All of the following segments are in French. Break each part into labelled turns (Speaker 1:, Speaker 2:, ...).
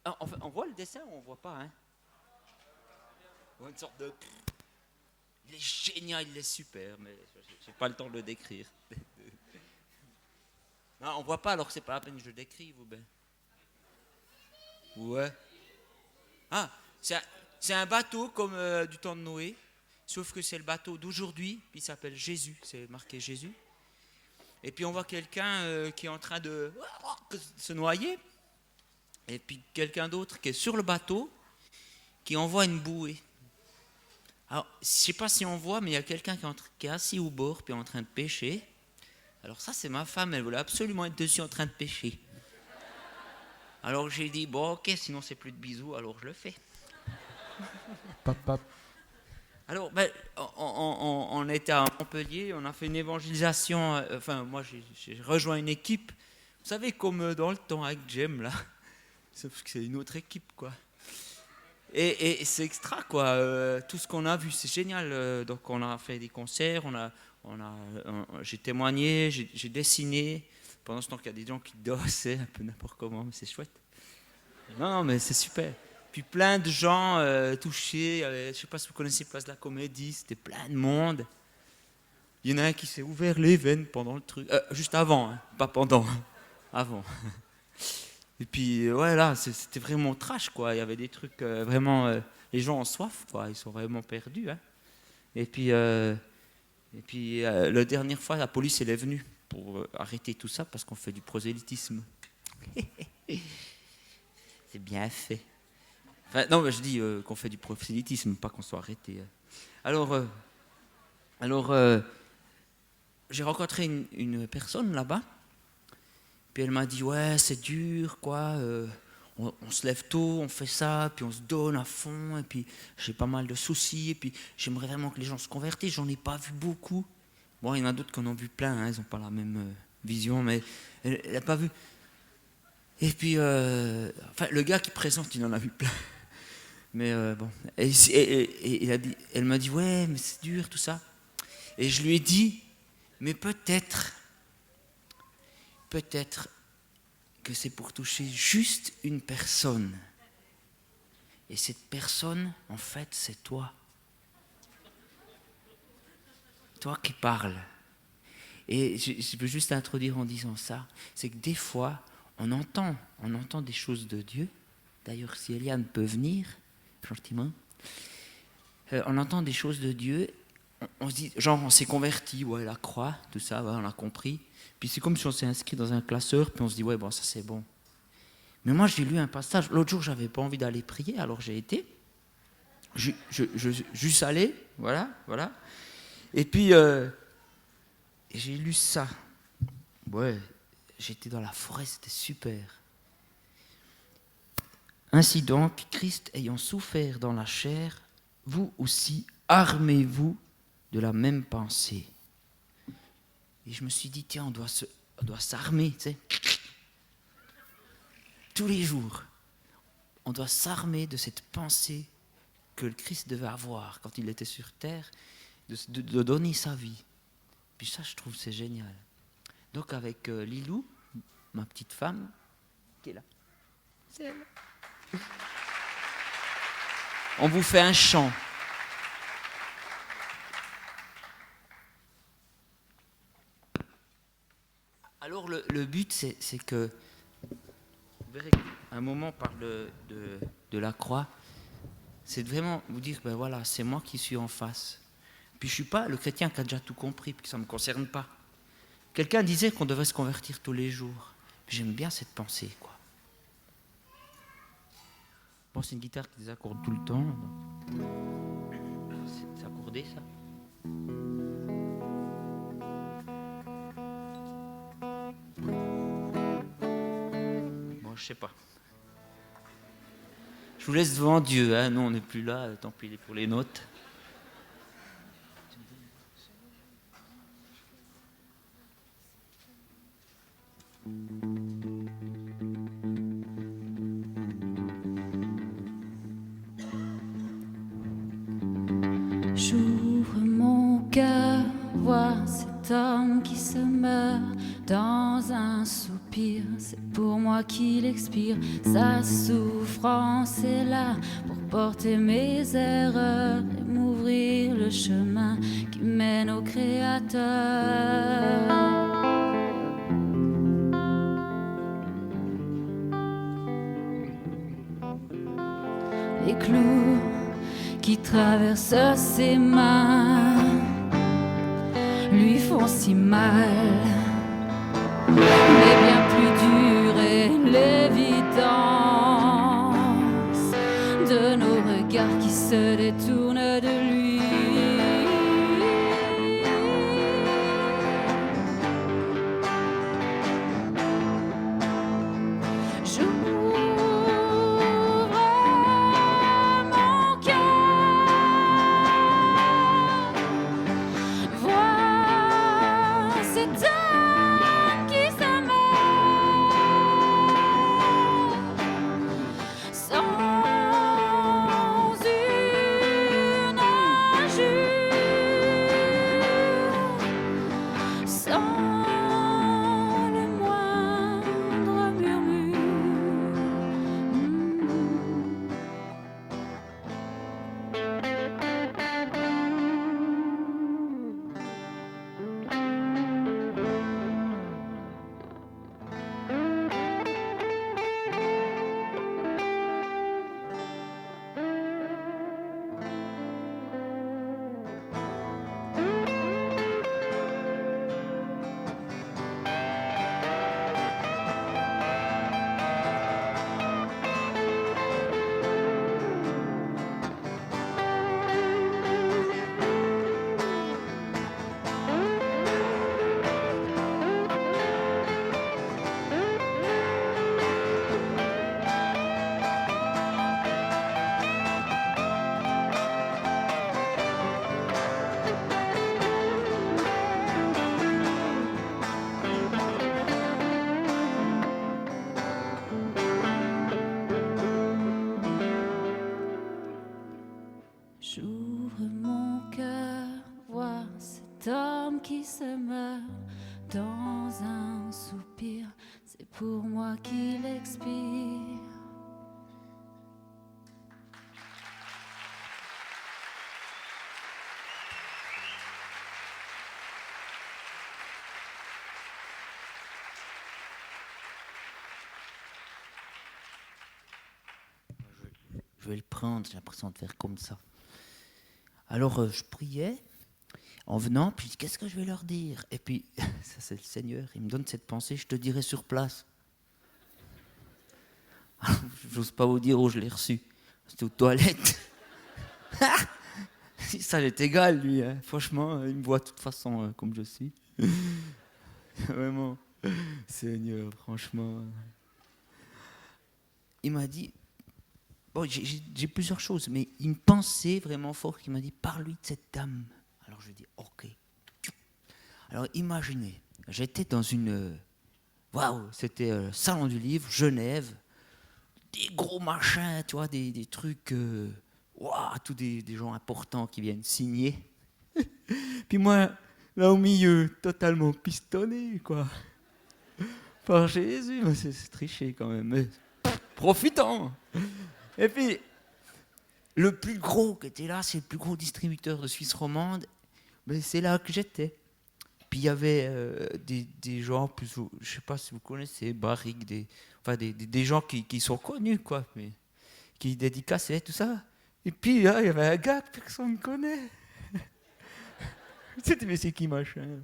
Speaker 1: Enfin, on voit le dessin ou on voit pas, hein? On voit une sorte de... Il est génial, il est super, mais j'ai pas le temps de le décrire. Non, on voit pas, alors c'est pas la peine que je le décrive, ou ben. Ouais. Ah, c'est un, c'est un bateau comme du temps de Noé, sauf que c'est le bateau d'aujourd'hui, puis il s'appelle Jésus, c'est marqué Jésus. Et puis on voit quelqu'un qui est en train de se noyer, et puis quelqu'un d'autre qui est sur le bateau, qui envoie une bouée. Alors, je sais pas si on voit, mais il y a quelqu'un qui est assis au bord, puis en train de pêcher. Alors ça, c'est ma femme, elle voulait absolument être dessus en train de pêcher. Alors j'ai dit, bon ok, sinon c'est plus de bisous, alors je le fais.
Speaker 2: Papa.
Speaker 1: Alors, ben, on était à Montpellier, on a fait une évangélisation, enfin moi j'ai rejoint une équipe, vous savez comme dans le temps avec Jem là, sauf que c'est une autre équipe quoi. Et c'est extra quoi, tout ce qu'on a vu c'est génial, donc on a fait des concerts, j'ai témoigné, j'ai dessiné, pendant ce temps qu'il y a des gens qui dansaient un peu n'importe comment, mais c'est chouette. Non, non, mais c'est super. Puis plein de gens touchés. Je ne sais pas si vous connaissez Place de la Comédie, c'était plein de monde. Il y en a un qui s'est ouvert les veines pendant le truc. Juste avant, hein, pas pendant. Avant. Et puis, ouais, là, c'était vraiment trash, quoi. Il y avait des trucs vraiment. Les gens ont soif, quoi. Ils sont vraiment perdus. Hein. Et puis, la dernière fois, la police, elle est venue pour arrêter tout ça parce qu'on fait du prosélytisme. C'est bien fait. Enfin, non, mais je dis qu'on fait du prosélytisme, pas qu'on soit arrêté. Alors, euh, alors, j'ai rencontré une personne là-bas, puis elle m'a dit, ouais, c'est dur, quoi. On se lève tôt, on fait ça, puis on se donne à fond, et puis j'ai pas mal de soucis, et puis j'aimerais vraiment que les gens se convertissent. J'en ai pas vu beaucoup. Bon, il y en a d'autres qui en ont vu plein, hein, ils n'ont pas la même vision, mais elle n'a pas vu. Et puis, enfin, le gars qui présente, il en a vu plein. Mais bon, elle m'a dit, ouais, mais c'est dur tout ça. Et je lui ai dit, mais peut-être que c'est pour toucher juste une personne. Et cette personne, en fait, c'est toi. Toi qui parles. Et je veux juste introduire en disant ça, c'est que des fois, on entend des choses de Dieu. D'ailleurs, si Eliane peut venir, gentiment, on entend des choses de Dieu, on se dit, genre on s'est converti, ouais, la croix, tout ça, ouais, on a compris. Puis c'est comme si on s'est inscrit dans un classeur, puis on se dit, ouais, bon, ça c'est bon. Mais moi j'ai lu un passage, l'autre jour j'avais pas envie d'aller prier, alors j'ai été, juste allé, voilà. Et puis j'ai lu ça. Ouais, j'étais dans la forêt, c'était super. Ainsi donc, Christ ayant souffert dans la chair, vous aussi armez-vous de la même pensée. Et je me suis dit, tiens, on doit s'armer, tu sais. Tous les jours, on doit s'armer de cette pensée que le Christ devait avoir quand il était sur terre, de donner sa vie. Puis ça, je trouve, c'est génial. Donc avec Lilou, ma petite femme, qui est là, c'est elle. On vous fait un chant. Alors le but, c'est que, vous verrez qu'un moment on parle de la croix, c'est de vraiment vous dire, ben voilà, c'est moi qui suis en face. Puis je ne suis pas le chrétien qui a déjà tout compris, puis que ça ne me concerne pas. Quelqu'un disait qu'on devrait se convertir tous les jours. J'aime bien cette pensée, quoi. Bon, c'est une guitare qui désaccorde tout le temps. C'est accordé, ça. Bon, je sais pas. Je vous laisse devant Dieu, hein. Nous, on n'est plus là, tant pis pour les notes.
Speaker 3: J'ouvre mon cœur, vois cet homme qui se meurt dans un soupir. C'est pour moi qu'il expire. Sa souffrance est là pour porter mes erreurs et m'ouvrir le chemin qui mène au Créateur. Les clous qui traversent ses mains lui font si mal, mais bien plus dur est l'évidence de nos regards qui se détournent de lui. J'ouvre mon cœur, vois cet homme qui se meurt dans un soupir. C'est pour moi qu'il expire.
Speaker 1: Je vais le prendre, j'ai l'impression de faire comme ça. Alors je priais en venant, puis qu'est-ce que je vais leur dire? Et puis, ça c'est le Seigneur, il me donne cette pensée, je te dirai sur place. Alors, j'ose pas vous dire où je l'ai reçu. C'était aux toilettes. Ça il est égal lui, hein. Franchement, il me voit de toute façon comme je suis. Vraiment, Seigneur, franchement. Il m'a dit, bon, j'ai plusieurs choses, mais une pensée vraiment forte qui m'a dit, parle-lui de cette dame. Alors je lui ai dit, ok. Alors imaginez, j'étais dans une... Waouh, c'était Salon du Livre, Genève, des gros machins, tu vois, des trucs... Waouh, tous des gens importants qui viennent signer. Puis moi, là au milieu, totalement pistonné, quoi. Par Jésus, mais c'est triché quand même, mais profitant. Et puis, le plus gros qui était là, c'est le plus gros distributeur de Suisse romande, mais c'est là que j'étais. Puis il y avait des gens, plus, je ne sais pas si vous connaissez, Barrique, des gens qui sont connus, quoi, mais qui dédicaçaient, tout ça. Et puis là, il y avait un gars que personne ne connaît. C'était, mais c'est qui, machin?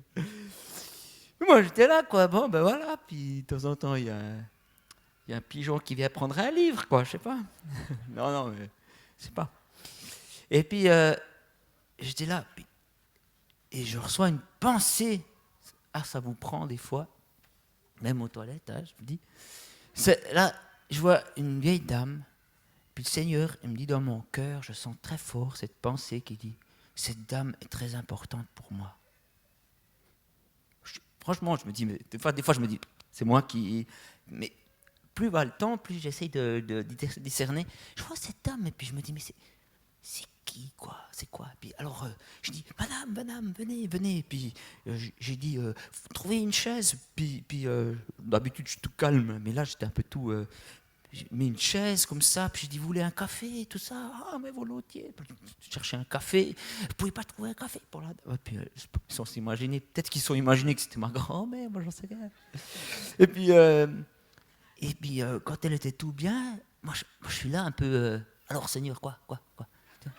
Speaker 1: Moi, j'étais là, quoi, bon, ben voilà, puis de temps en temps, il y a un pigeon qui vient prendre un livre, quoi, je sais pas. Non, mais je sais pas. Et puis, j'étais là, et je reçois une pensée. Ah, ça vous prend des fois, même aux toilettes, hein, je vous dis. Là, je vois une vieille dame, puis le Seigneur, il me dit dans mon cœur, je sens très fort cette pensée qui dit, cette dame est très importante pour moi. Franchement, je me dis, mais des fois je me dis, c'est moi qui... Mais plus va le temps, plus j'essaye de discerner. Je vois cette dame, et puis je me dis, mais c'est qui qui, quoi? C'est quoi? Puis alors, je dis, madame, venez. Puis j'ai dit, trouvez une chaise. Puis d'habitude, je suis tout calme, mais là, j'étais un peu tout. J'ai mis une chaise comme ça, puis j'ai dit, vous voulez un café, tout ça? Ah, mais volontiers. Puis, je cherchais un café. Vous pouvez pas trouver un café pour la. Puis ils sont imaginés, peut-être qu'ils sont imaginés que c'était ma grand-mère, moi j'en sais rien. Et puis, quand elle était tout bien, moi je suis là un peu. Alors, Seigneur, quoi? Tiens,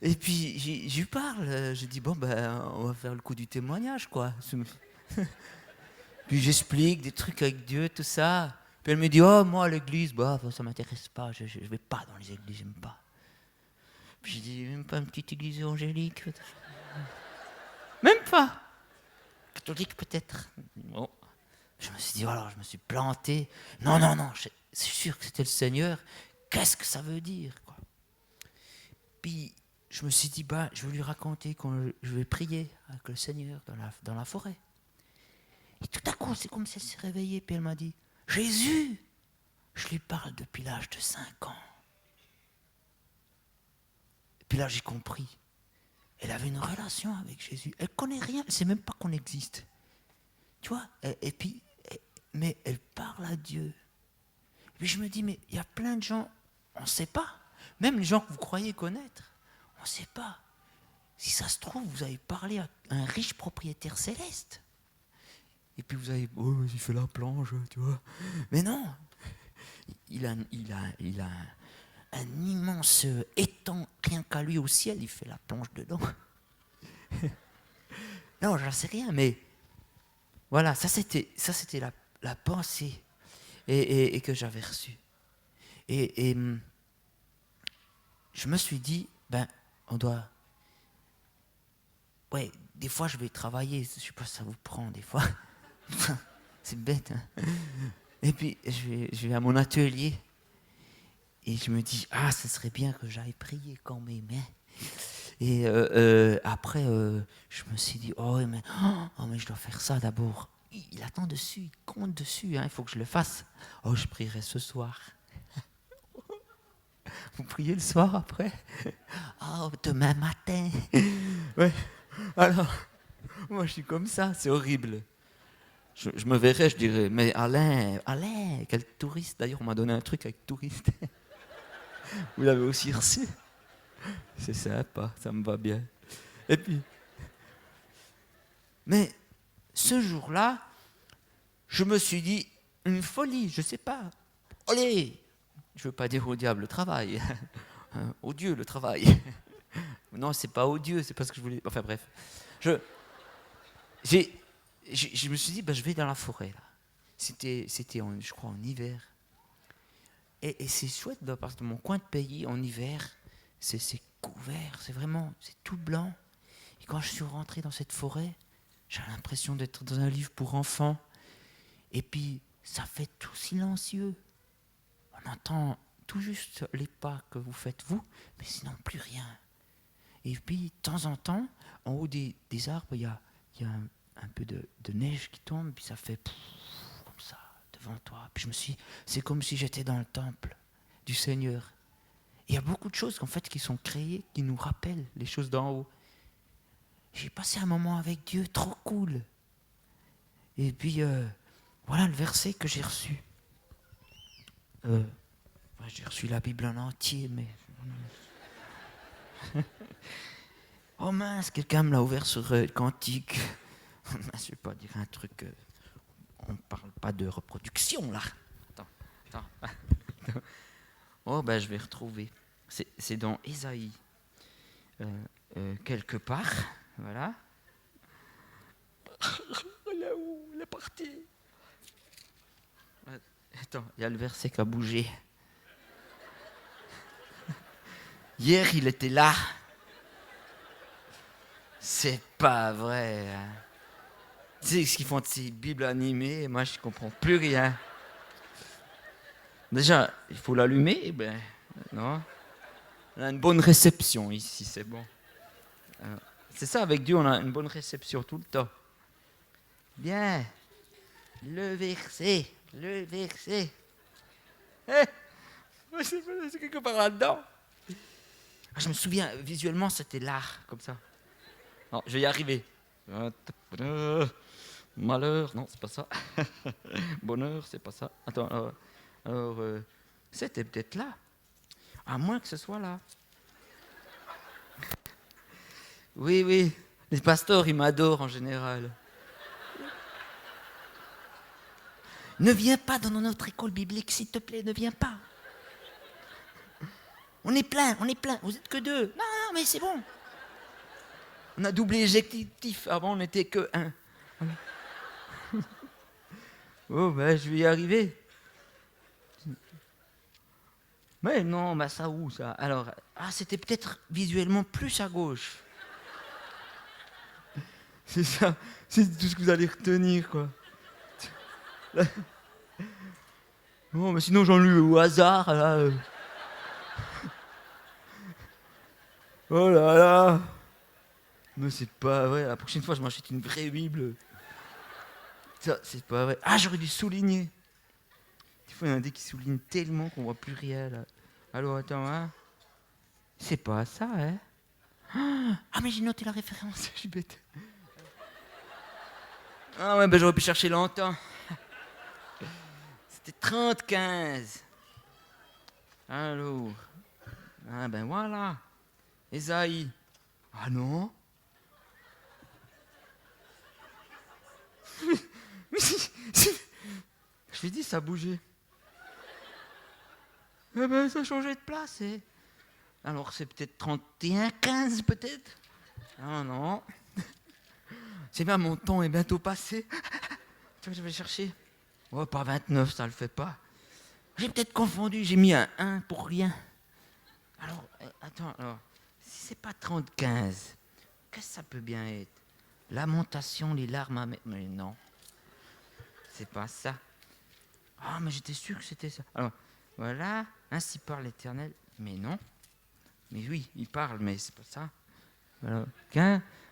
Speaker 1: Et puis, je lui parle. Je dis, bon, ben, on va faire le coup du témoignage, quoi. Puis j'explique des trucs avec Dieu, tout ça. Puis elle me dit, oh, moi, l'église, bah, ça m'intéresse pas. Je vais pas dans les églises, j'aime pas. Puis j'ai dit, même pas une petite église évangélique? Même pas. Catholique, peut-être. Bon. Je me suis dit, alors, je me suis planté. Non, c'est sûr que c'était le Seigneur. Qu'est-ce que ça veut dire, quoi? Puis, je me suis dit, bah, je vais lui raconter quand je vais prier avec le Seigneur dans la forêt. Et tout à coup, c'est comme si elle s'est réveillée, puis elle m'a dit, Jésus, je lui parle depuis l'âge de 5 ans. Et puis là, j'ai compris. Elle avait une relation avec Jésus. Elle connaît rien, elle ne sait même pas qu'on existe. Tu vois, mais elle parle à Dieu. Et puis je me dis, mais il y a plein de gens, on ne sait pas. Même les gens que vous croyez connaître, on ne sait pas. Si ça se trouve, vous avez parlé à un riche propriétaire céleste. Et puis vous avez, oh, il fait la planche, tu vois. Mais non, il a un immense étang, rien qu'à lui au ciel, il fait la planche dedans. Non, j'en sais rien, mais voilà, ça c'était la pensée et que j'avais reçue. Et je me suis dit, ben, on doit... Ouais, des fois je vais travailler, je sais pas si ça vous prend des fois. C'est bête, hein. Et puis je vais à mon atelier et je me dis, ah, ce serait bien que j'aille prier quand même. Hein. Et après, je me suis dit, oh, mais je dois faire ça d'abord. Il attend dessus, il compte dessus, hein, il faut que je le fasse. Oh, je prierai ce soir. Vous priez le soir après? Oh, demain matin. Ouais. Alors, moi je suis comme ça, c'est horrible. Je me verrais, je dirais, mais Alain, quel touriste. D'ailleurs, on m'a donné un truc avec touriste. Vous l'avez aussi reçu? C'est sympa, ça me va bien. Et puis, mais ce jour-là, je me suis dit, une folie, je sais pas. Allez, je veux pas dire au diable le travail, au Dieu le travail. Non, c'est pas odieux, c'est pas ce que je voulais. Enfin bref, je me suis dit, je vais dans la forêt là. C'était je crois en hiver. Et c'est chouette parce que mon coin de pays en hiver, c'est couvert, c'est tout blanc. Et quand je suis rentré dans cette forêt, j'ai l'impression d'être dans un livre pour enfants. Et puis ça fait tout silencieux. On entend tout juste les pas que vous faites vous, mais sinon plus rien. Et puis, de temps en temps, en haut des arbres, il y a un peu de neige qui tombe, puis ça fait comme ça, devant toi. Puis c'est comme si j'étais dans le temple du Seigneur. Il y a beaucoup de choses en fait, qui sont créées, qui nous rappellent les choses d'en haut. J'ai passé un moment avec Dieu trop cool. Et puis, voilà le verset que j'ai reçu. J'ai reçu la Bible en entier, mais... Oh mince, quelqu'un me l'a ouvert sur Cantique. Je ne vais pas dire un truc... on ne parle pas de reproduction, là. Attends. Oh, je vais retrouver. C'est dans Ésaïe. Quelque part. Voilà. Là où il est parti. Attends, il y a le verset qui a bougé. Hier, il était là. C'est pas vrai. Hein. Tu sais ce qu'ils font de ces Bibles animées? Moi, je comprends plus rien. Déjà, il faut l'allumer. Non. On a une bonne réception ici, c'est bon. C'est ça, avec Dieu, on a une bonne réception tout le temps. Bien. Le verset. C'est quelque part là-dedans. Je me souviens, visuellement, c'était l'art, comme ça. Non, je vais y arriver. Malheur, non, c'est pas ça. Bonheur, c'est pas ça. Attends, c'était peut-être là. À moins que ce soit là. Oui, les pasteurs, ils m'adorent en général. Ne viens pas dans notre école biblique, s'il te plaît, ne viens pas. On est plein. Vous êtes que 2. Non, mais c'est bon. On a doublé l'effectif. Avant, on n'était que 1. Oh, ben, je vais y arriver. Mais non, bah ça où, ça? Alors, c'était peut-être visuellement plus à gauche. C'est ça. C'est tout ce que vous allez retenir, quoi. Non, mais sinon, j'en ai au hasard, là. Oh là là. Mais c'est pas vrai. La prochaine fois, je m'achète une vraie Bible. Ça, c'est pas vrai. J'aurais dû souligner. Des fois, il y en a des qui soulignent tellement qu'on voit plus rien, là. Alors, attends, hein. C'est pas ça, hein. Mais j'ai noté la référence, je suis bête. Ouais, ben j'aurais pu chercher longtemps. C'était 30-15. Alors. Ben voilà. Ésaïe. Non. Je lui ai dit, ça bougeait. Ben, ça a changé de place. Alors, c'est peut-être 31-15, peut-être. Non. C'est bien, mon temps est bientôt passé. Tu vois, je vais chercher. Oh, pas 29, ça le fait pas. J'ai peut-être confondu, j'ai mis un 1 pour rien. Alors, attends, si c'est pas 30-15, qu'est-ce que ça peut bien être? Lamentation, les larmes amères. Mais non, c'est pas ça. Mais j'étais sûr que c'était ça. Alors, voilà, ainsi parle l'Éternel. Mais non. Mais oui, il parle, mais c'est pas ça. Alors,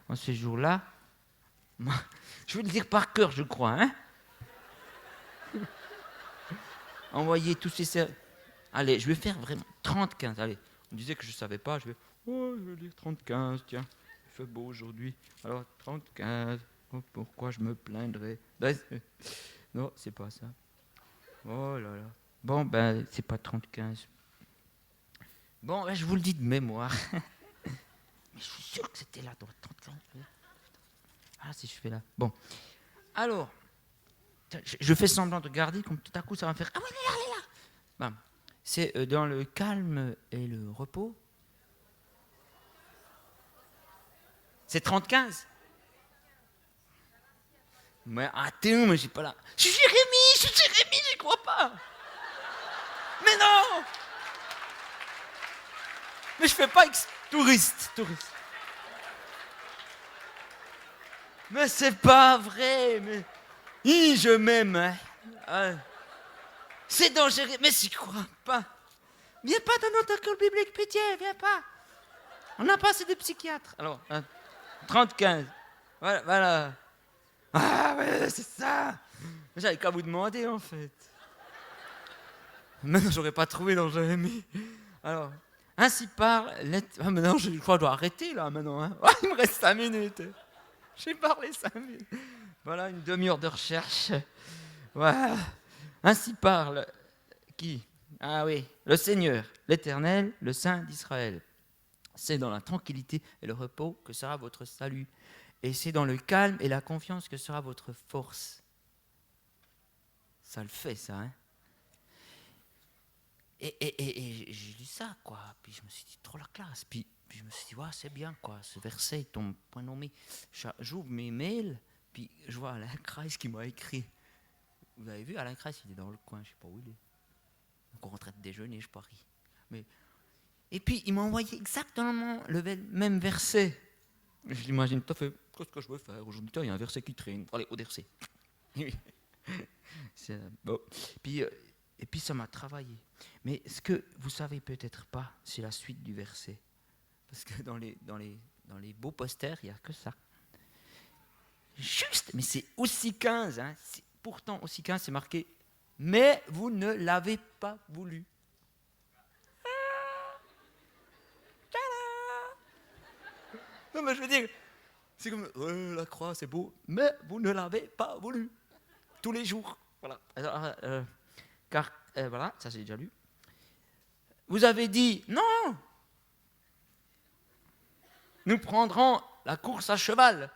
Speaker 1: en ce jour-là, je vais le dire par cœur, je crois, hein. Envoyer tous ces services. Allez, je vais faire vraiment 30-15. Allez, on disait que je savais pas, je vais lire 30-15, tiens. Il fait beau aujourd'hui. Alors, 30-15. Pourquoi je me plaindrais? Non, c'est pas ça. Oh là là. Bon, ben, c'est pas 30-15. Bon, ben, je vous le dis de mémoire. Mais je suis sûr que c'était là, dans 30-15. Si je fais là. Bon. Alors, je fais semblant de regarder, comme tout à coup, ça va me faire... elle est là. Bon. C'est dans le calme et le repos. C'est 30-15. Mais attends, mais j'ai pas là. Je suis Jérémie, j'y crois pas. Mais non. Mais je fais pas touriste. Mais c'est pas vrai, mais... je m'aime, hein. C'est dans Jérémie, mais j'y crois pas. Viens pas dans notre école biblique, pitié, viens pas. On n'a pas assez de psychiatres. Alors, 30-15. Voilà. Ouais, c'est ça. J'avais qu'à vous demander, en fait. Maintenant, j'aurais pas trouvé dans Jérémie. Alors, ainsi parle... maintenant, je crois que je dois arrêter, là, maintenant. Hein. Il me reste 5 minutes. J'ai parlé 5 minutes. Voilà, une demi-heure de recherche. Voilà. Ainsi parle... Qui? Oui, le Seigneur, l'Éternel, le Saint d'Israël. C'est dans la tranquillité et le repos que sera votre salut. Et c'est dans le calme et la confiance que sera votre force. Ça le fait, ça, hein. Et j'ai lu ça, quoi. Puis je me suis dit, trop la classe. Puis je me suis dit, c'est bien, quoi. Ce verset, il tombe point nommé. J'ouvre mes mails, puis je vois Alain Kreis qui m'a écrit. Vous avez vu, Alain Kreis, il est dans le coin, je sais pas où il est. Donc on rentre de déjeuner, je parie. Et puis, il m'a envoyé exactement le même verset. Je l'imagine tout à fait. Qu'est-ce que je veux faire aujourd'hui? Il y a un verset qui traîne. Allez, au verset. Bon. Et puis, ça m'a travaillé. Mais ce que vous savez peut-être pas, c'est la suite du verset. Parce que dans les beaux posters, il n'y a que ça. Juste, mais c'est aussi 15. Hein. Pourtant, aussi 15, c'est marqué mais vous ne l'avez pas voulu. Non, mais je veux dire, c'est comme la croix, c'est beau, mais vous ne l'avez pas voulu. Tous les jours. Voilà. Alors, car, voilà, ça j'ai déjà lu. Vous avez dit non, nous prendrons la course à cheval.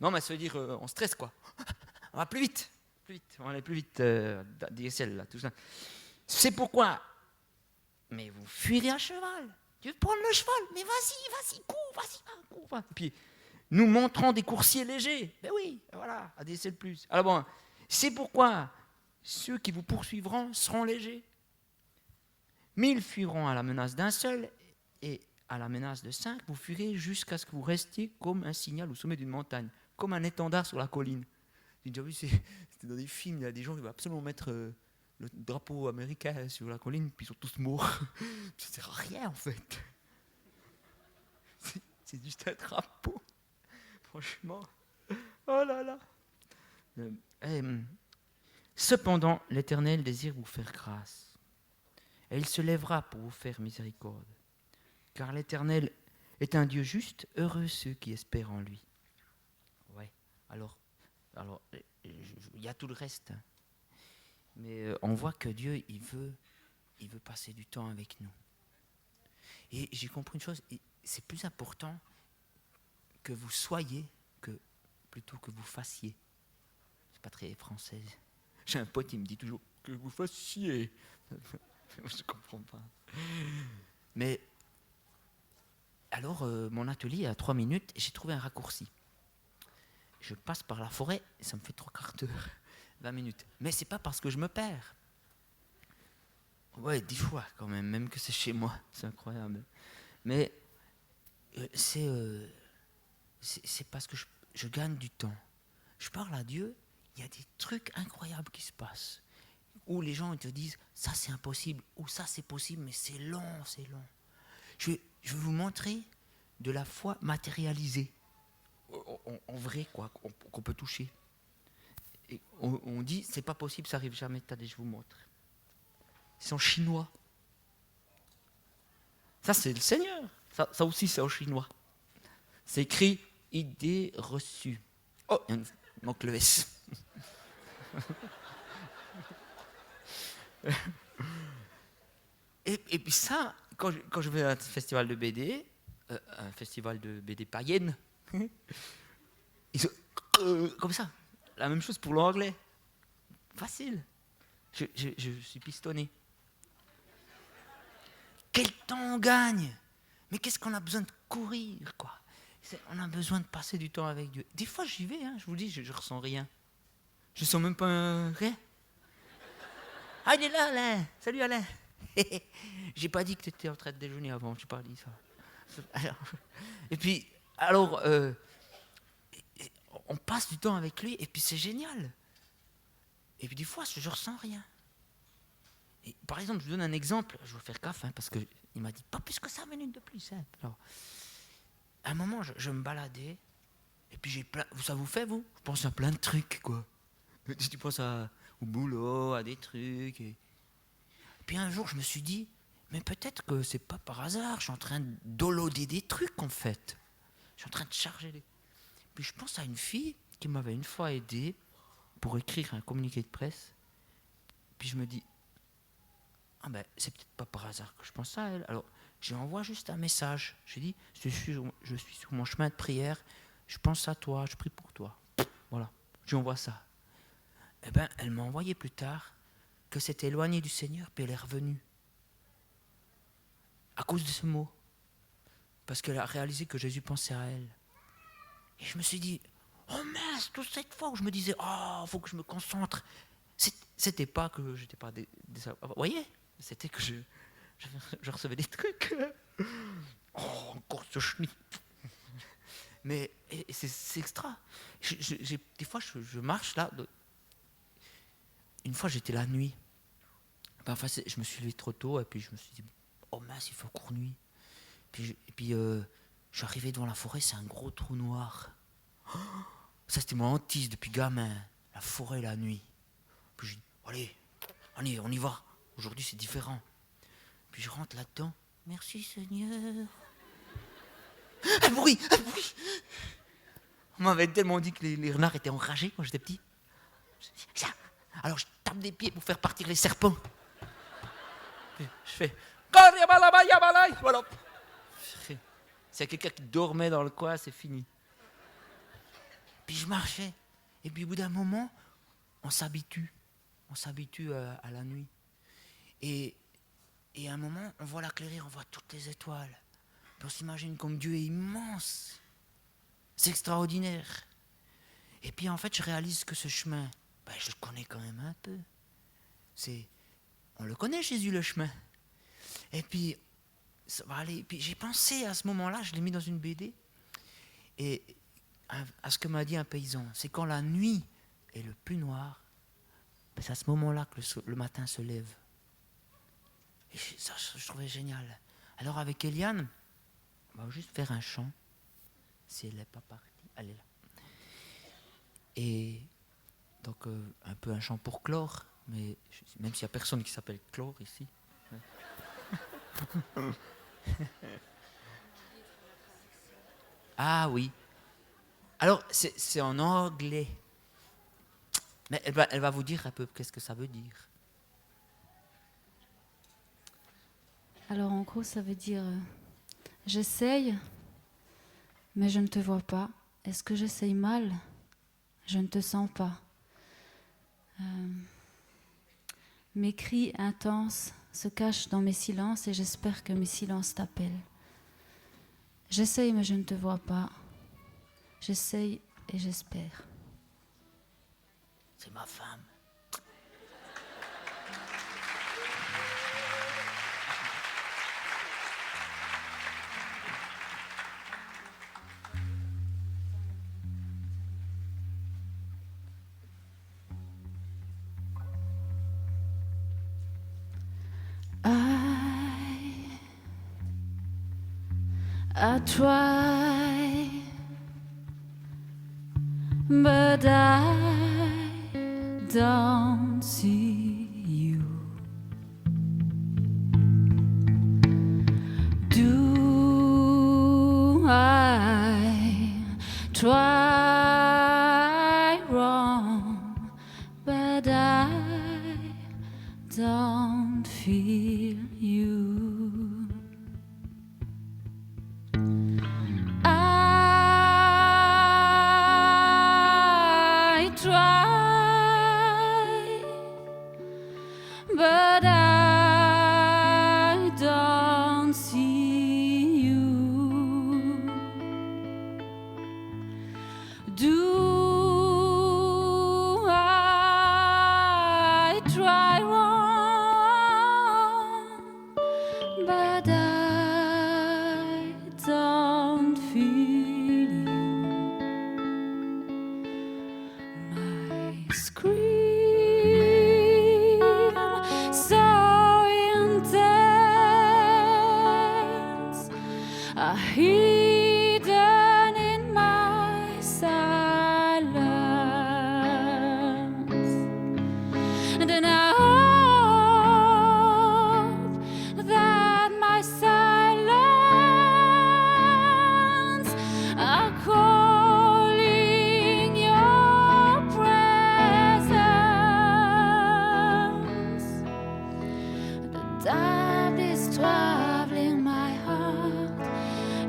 Speaker 1: Non, mais ça veut dire on stresse quoi. On va plus vite, on va aller plus vite, DSL là, tout ça. C'est pourquoi. Mais vous fuirez à cheval. Tu veux prendre le cheval? Mais vas-y, cours, va. Et puis, nous montrons des coursiers légers. Ben oui, voilà, ADSL+. Alors bon, c'est pourquoi ceux qui vous poursuivront seront légers. 1000 fuiront à la menace d'un seul, et à la menace de 5, vous fuirez jusqu'à ce que vous restiez comme un signal au sommet d'une montagne, comme un étendard sur la colline. J'ai déjà vu, c'était dans des films, il y a des gens qui veulent absolument mettre le drapeau américain sur la colline, puis ils sont tous morts. Ça sert à rien en fait. C'est juste un drapeau. Franchement. Oh là là. Cependant, l'Éternel désire vous faire grâce. Et il se lèvera pour vous faire miséricorde. Car l'Éternel est un Dieu juste, heureux ceux qui espèrent en lui. Ouais, alors il y a tout le reste. Hein. Mais on voit que Dieu, il veut passer du temps avec nous. Et j'ai compris une chose, c'est plus important que vous soyez plutôt que vous fassiez. C'est pas très français. J'ai un pote, il me dit toujours que vous fassiez. Je comprends pas. Mais alors, mon atelier est à 3 minutes et j'ai trouvé un raccourci. Je passe par la forêt et ça me fait 3/4 d'heure, 20 minutes. Mais c'est pas parce que je me perds. Ouais, 10 fois quand même que c'est chez moi. C'est incroyable. Mais c'est parce que je gagne du temps. Je parle à Dieu, il y a des trucs incroyables qui se passent. Où les gens te disent, ça c'est impossible, ou ça c'est possible, mais c'est long. Je vais vous montrer de la foi matérialisée. En vrai, quoi, qu'on peut toucher. Et on dit, c'est pas possible, ça arrive jamais. Attendez, je vous montre. Ils sont chinois. Ça, c'est le Seigneur. Ça aussi, c'est en chinois. C'est écrit idée reçue. Oh, il manque le S. Et puis ça, quand je vais à un festival de BD, un festival de BD païenne, ils sont comme ça. La même chose pour l'anglais. Facile. Je suis pistonné. Quel temps on gagne! Mais qu'est-ce qu'on a besoin de courir, quoi? On a besoin de passer du temps avec Dieu. Des fois, j'y vais, hein, je vous dis, je ressens rien. Je sens même pas rien. Ah, il est là, Alain! Salut, Alain! J'ai pas dit que tu étais en train de déjeuner avant, j'ai pas dit ça. Et puis, alors, on passe du temps avec lui, et puis c'est génial. Et puis des fois, je ressens rien. Et, par exemple, je vous donne un exemple, je vais faire gaffe, hein, parce qu'il m'a dit pas plus que 5 minutes de plus. Hein. Alors, à un moment, je me baladais, et puis j'ai plein. Ça vous fait, vous? Je pense à plein de trucs, quoi. Tu penses au boulot, à des trucs. Et puis un jour, je me suis dit, mais peut-être que c'est pas par hasard, je suis en train de downloader des trucs, en fait. Je suis en train de charger les. Puis je pense à une fille qui m'avait une fois aidé pour écrire un communiqué de presse. Puis je me dis, ah ben, c'est peut-être pas par hasard que je pense à elle. Alors, je lui envoie juste un message. Je lui dis, je suis sur mon chemin de prière, je pense à toi, je prie pour toi. Voilà, je lui envoie ça. Eh ben, elle m'a envoyé plus tard que s'était éloignée du Seigneur, puis elle est revenue. À cause de ce mot. Parce qu'elle a réalisé que Jésus pensait à elle. Et je me suis dit, oh mince, toute cette fois où je me disais, oh, faut que je me concentre. C'était pas que j'étais pas vous voyez, c'était que je recevais des trucs. Oh, encore ce chenille. Mais c'est extra. Des fois, je marche là. Une fois, j'étais la nuit. Enfin, je me suis levé trop tôt et puis je me suis dit, oh mince, il faut court nuit. Et puis je suis arrivé devant la forêt, c'est un gros trou noir. Oh, ça, c'était mon hantise depuis gamin. La forêt, la nuit. Puis je dis, allez, on y va. Aujourd'hui, c'est différent. Puis je rentre là-dedans. Merci Seigneur. Un bruit. On m'avait tellement dit que les renards étaient enragés quand j'étais petit. Alors je tape des pieds pour faire partir les serpents. Je fais... Voilà. S'il y a quelqu'un qui dormait dans le coin, c'est fini. Puis je marchais. Et puis au bout d'un moment, on s'habitue. On s'habitue à la nuit. Et à un moment, on voit la clairière, on voit toutes les étoiles. Puis on s'imagine comme Dieu est immense. C'est extraordinaire. Et puis en fait, je réalise que ce chemin, je le connais quand même un peu. On le connaît, Jésus, le chemin. Et puis, ça va aller. Puis j'ai pensé à ce moment-là, je l'ai mis dans une BD, et à ce que m'a dit un paysan. C'est quand la nuit est le plus noire, c'est à ce moment-là que le matin se lève. Et ça, je trouvais génial. Alors avec Eliane, on va juste faire un chant. Si elle n'est pas partie, elle est là. Et donc un peu un chant pour clore, mais même s'il n'y a personne qui s'appelle Clore ici. Ah oui. Alors c'est en anglais. Mais elle va vous dire un peu qu'est-ce que ça veut dire.
Speaker 3: Alors en gros, ça veut dire j'essaye, mais je ne te vois pas. Est-ce que j'essaye mal? Je ne te sens pas. Mes cris intenses se cachent dans mes silences et j'espère que mes silences t'appellent. J'essaye, mais je ne te vois pas. J'essaye et j'espère.
Speaker 1: C'est ma femme.
Speaker 3: I try, but I don't see you. Do I try wrong, but I don't feel you. But I don't see you. Do I try wrong? But I don't feel you. My scream are hidden in my silence, and then I hope that my silence are calling your presence. The doubt is traveling my heart.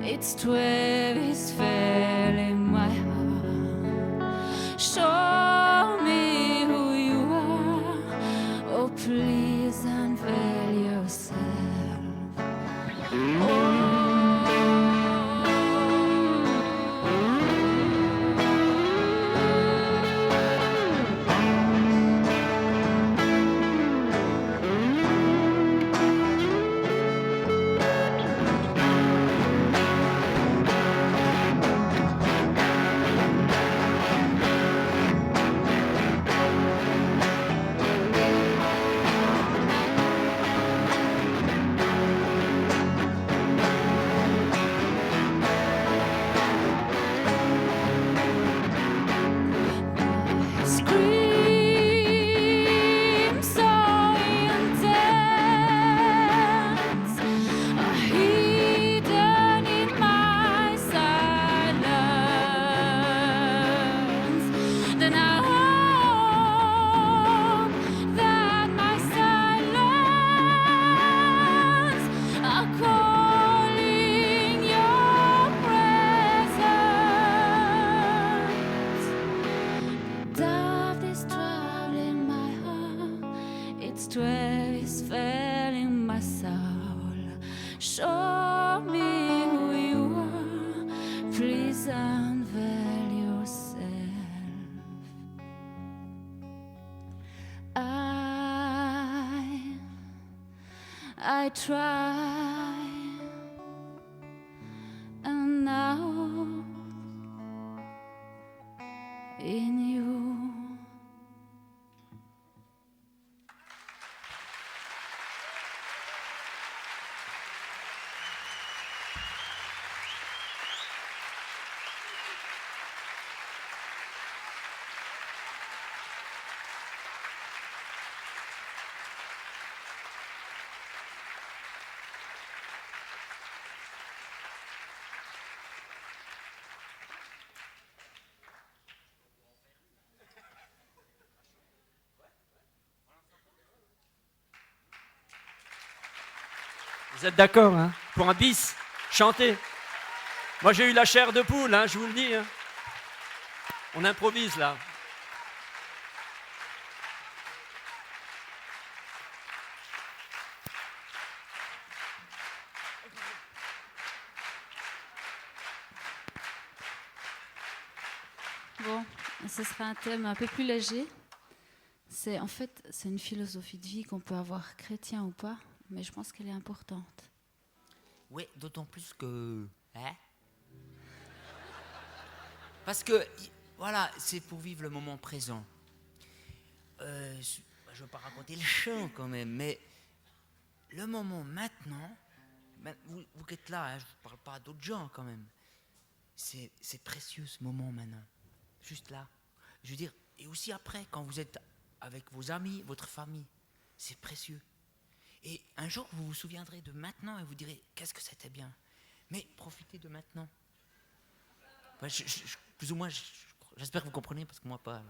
Speaker 3: Its twelve is failing my heart. Show me who you are. Oh, please unveil yourself. Strays fell in my soul. Show me who you are. Please unveil yourself. I try, and now in you.
Speaker 4: Vous êtes d'accord, hein? Pour un bis, chantez. Moi, j'ai eu la chair de poule, hein, je vous le dis. Hein. On improvise, là.
Speaker 3: Bon, ce sera un thème un peu plus léger. C'est une philosophie de vie qu'on peut avoir, chrétien ou pas, mais je pense qu'elle est importante.
Speaker 1: Oui, d'autant plus que... Hein? Parce que, voilà, c'est pour vivre le moment présent. Je ne veux pas raconter le chant quand même, mais le moment maintenant, vous qui êtes là, hein, je ne parle pas à d'autres gens quand même, c'est précieux ce moment maintenant. Juste là. Je veux dire, et aussi après, quand vous êtes avec vos amis, votre famille, c'est précieux. Et un jour, vous vous souviendrez de maintenant et vous direz, qu'est-ce que c'était bien. Mais profitez de maintenant. Enfin, plus ou moins, j'espère que vous comprenez, parce que moi pas. Là.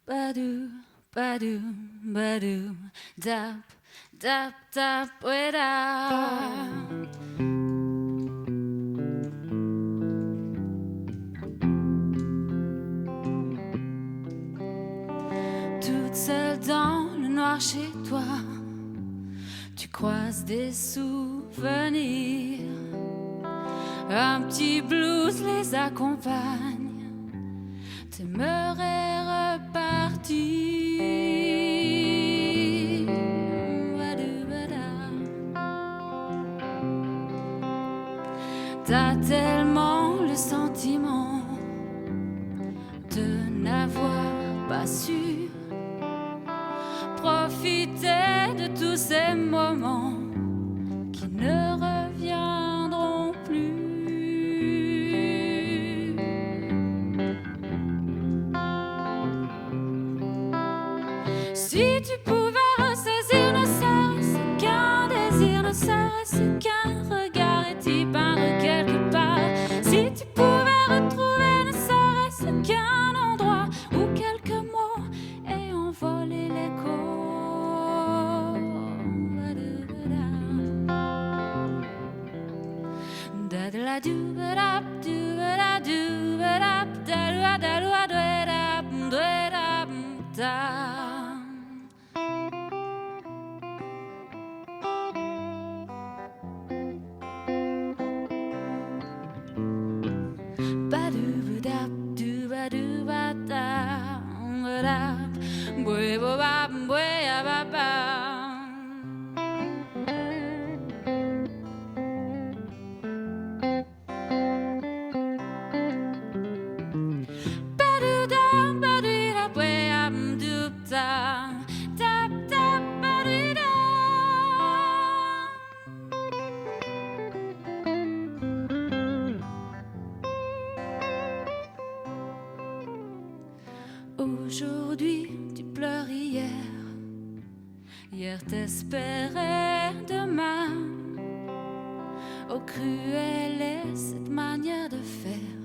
Speaker 3: Badou, badou, badou, dap, dap, dap, weda. Toute seule dans le noir chez toi, tu croises des souvenirs. Un petit blues les accompagne. T'aimerais repartir. T'as tellement le sentiment de n'avoir pas su profiter de tous ces moments qui ne reviendront plus. Si tu pouvais ressaisir ne serait-ce qu'un désir, ne serait-ce qu'un regard et t'y peindre quelque part. Si tu pouvais retrouver ne serait-ce qu'un endroit où quelques mots aient envolé l'écho. Aujourd'hui, tu pleures hier. Hier t'espérais demain. Oh cruelle est cette manière de faire.